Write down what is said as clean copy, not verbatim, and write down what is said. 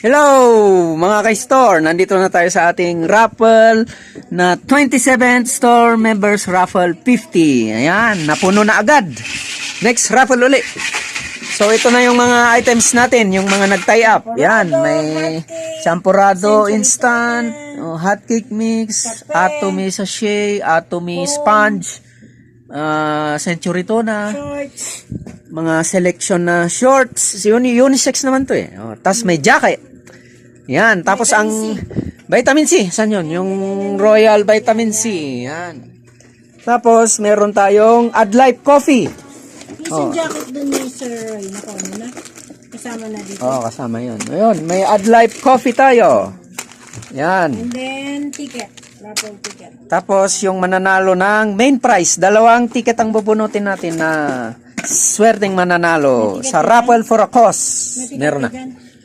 Hello mga ka-store, nandito na tayo sa ating raffle na 27th store members raffle 50. Ayan, napuno na agad. Next raffle uli. So ito na yung mga items natin, yung mga nag-tie up. Ayan, may champurrado instant, hot cake mix, atomy sachet, atomy sponge, century tuna, mga selection na shorts. Unisex naman to eh. Tapos may jacket. Yan, tapos ang vitamin C, saan yun? Yung Royal Vitamin C, yan. Tapos meron tayong Adlife Coffee. Yung jacket dun ni Sir Roy, nakuha na. Kasama na dito. Kasama yun. Ayun, may Adlife Coffee tayo. Yan. And then, ticket. Raffle ticket. Tapos yung mananalo ng main prize, 2 ticket ang bubunutin natin na swerteng mananalo sa raffle for a cause. Meron na.